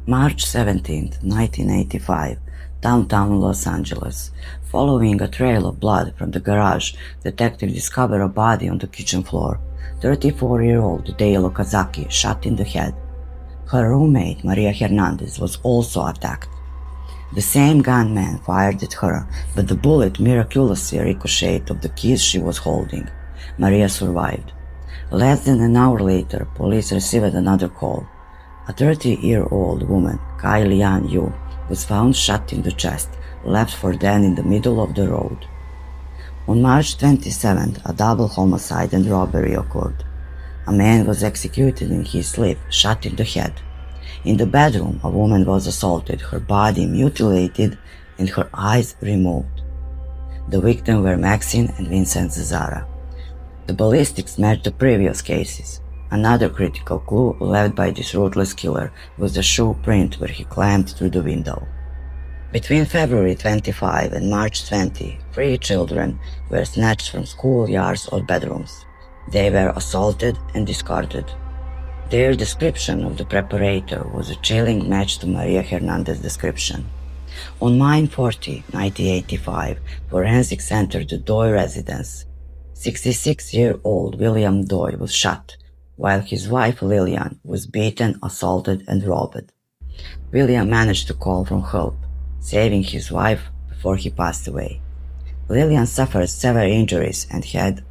March 17, 1985, downtown Los Angeles. Following a trail of blood from the garage, detectives discover a body on the kitchen floor. 34-year-old Dale Okazaki shot in the head. Her roommate, Maria Hernandez, was also attacked. The same gunman fired at her, but the bullet miraculously ricocheted off the keys she was holding. Maria survived. Less than an hour later, police received another call. A 30-year-old woman, Kai Lian Yu, was found shot in the chest, left for dead in the middle of the road. On March 27th, a double homicide and robbery occurred. A man was executed in his sleep, shot in the head. In the bedroom, a woman was assaulted, her body mutilated and her eyes removed. The victims were Maxine and Vincent Zara. The ballistics matched the previous cases. Another critical clue left by this ruthless killer was the shoe print where he climbed through the window. Between February 25 and March 20, 3 children were snatched from schoolyards or bedrooms. They were assaulted and discarded. Their description of the preparator was a chilling match to Maria Hernandez's description. On May 40, 1985, forensics entered the Doi residence. 66-year-old William Doi was shot, while his wife Lillian was beaten, assaulted, and robbed. William managed to call for help, saving his wife before he passed away. Lillian suffered severe injuries and had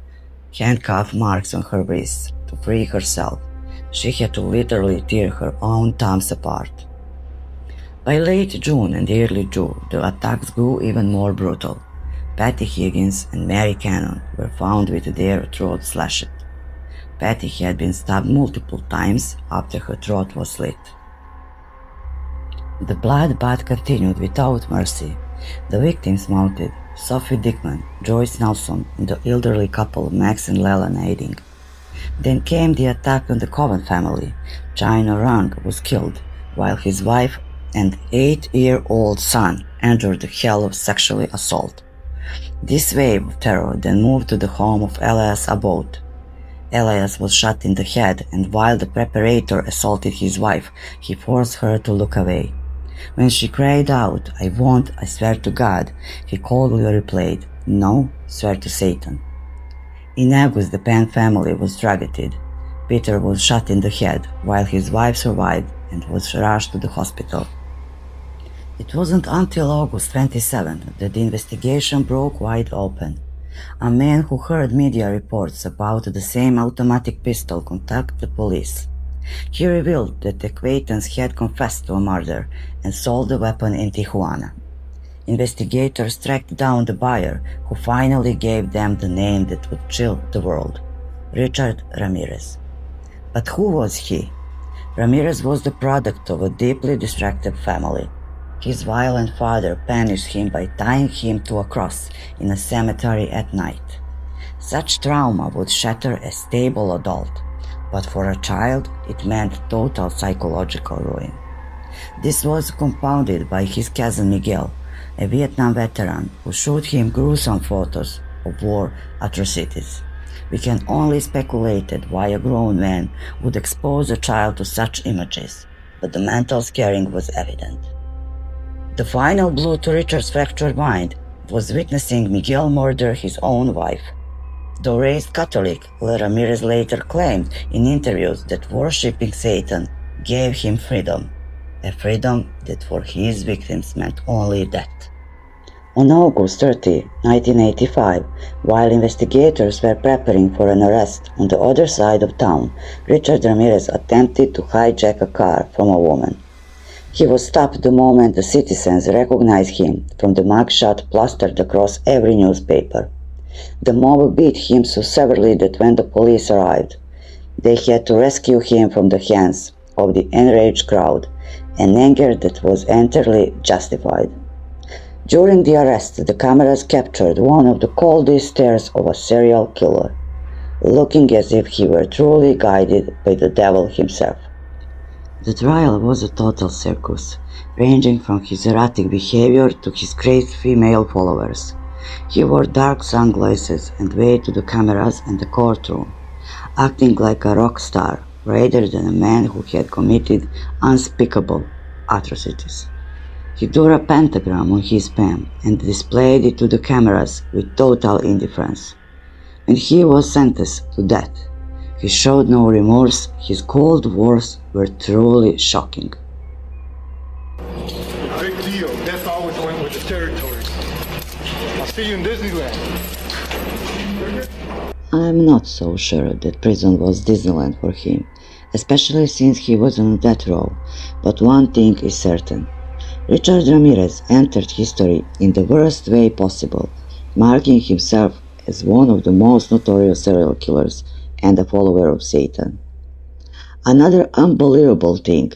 handcuff marks on her wrists. To free herself, she had to literally tear her own thumbs apart. By late June and early July, the attacks grew even more brutal. Patty Higgins and Mary Cannon were found with their throats slashed. Patty had been stabbed multiple times after her throat was slit. The bloodbath continued without mercy. The victims mounted Sophie Dickman, Joyce Nelson, and the elderly couple Max and Leland Aiding. Then came the attack on the Coven family. China Rang was killed, while his wife and 8-year-old son endured the hell of sexual assault. This wave of terror then moved to the home of Elias Abbott. Elias was shot in the head, and while the preparator assaulted his wife, he forced her to look away. When she cried out, "I won't, I swear to God," he coldly replied, "No, swear to Satan." In August, the Penn family was targeted. Peter was shot in the head, while his wife survived and was rushed to the hospital. It wasn't until August 27 that the investigation broke wide open. A man who heard media reports about the same automatic pistol contacted the police. He revealed that the acquaintance had confessed to a murder and sold the weapon in Tijuana. Investigators tracked down the buyer, who finally gave them the name that would chill the world: Richard Ramirez. But who was he? Ramirez was the product of a deeply distracted family. His violent father punished him by tying him to a cross in a cemetery at night. Such trauma would shatter a stable adult, but for a child it meant total psychological ruin. This was compounded by his cousin Miguel, a Vietnam veteran who showed him gruesome photos of war atrocities. We can only speculate at why a grown man would expose a child to such images, but the mental scarring was evident. The final blow to Richard's fractured mind was witnessing Miguel murder his own wife. Though raised Catholic, Ramirez later claimed in interviews that worshipping Satan gave him freedom, a freedom that for his victims meant only death. On August 30, 1985, while investigators were preparing for an arrest on the other side of town, Richard Ramirez attempted to hijack a car from a woman. He was stopped the moment the citizens recognized him from the mugshot plastered across every newspaper. The mob beat him so severely that when the police arrived, they had to rescue him from the hands of the enraged crowd, an anger that was entirely justified. During the arrest, the cameras captured one of the coldest stares of a serial killer, looking as if he were truly guided by the devil himself. The trial was a total circus, ranging from his erratic behavior to his crazed female followers. He wore dark sunglasses and waved to the cameras in the courtroom, acting like a rock star rather than a man who had committed unspeakable atrocities. He drew a pentagram on his pen and displayed it to the cameras with total indifference. When he was sentenced to death, he showed no remorse. His cold words were truly shocking. Big deal. That's always went with the territories. I'll see you in Disneyland. I'm not so sure that prison was Disneyland for him, especially since he was on death row, but one thing is certain. Richard Ramirez entered history in the worst way possible, marking himself as one of the most notorious serial killers and a follower of Satan. Another unbelievable thing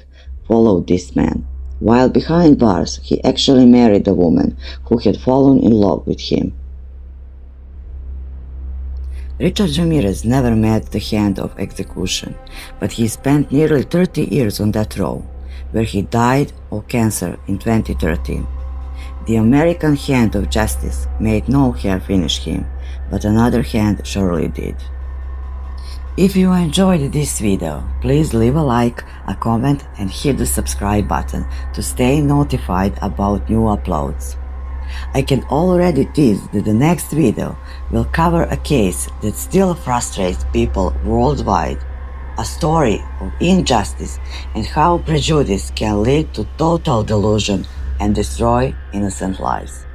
followed this man. While behind bars, he actually married a woman who had fallen in love with him. Richard Ramirez never met the hand of execution, but he spent nearly 30 years on death row, where he died of cancer in 2013. The American hand of justice made no hair finish him, but another hand surely did. If you enjoyed this video, please leave a like, a comment and hit the subscribe button to stay notified about new uploads. I can already tease that the next video will cover a case that still frustrates people worldwide, a story of injustice and how prejudice can lead to total delusion and destroy innocent lives.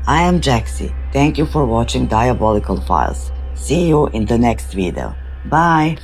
I am Jaxie. Thank you for watching Diabolical Files. See you in the next video. Bye!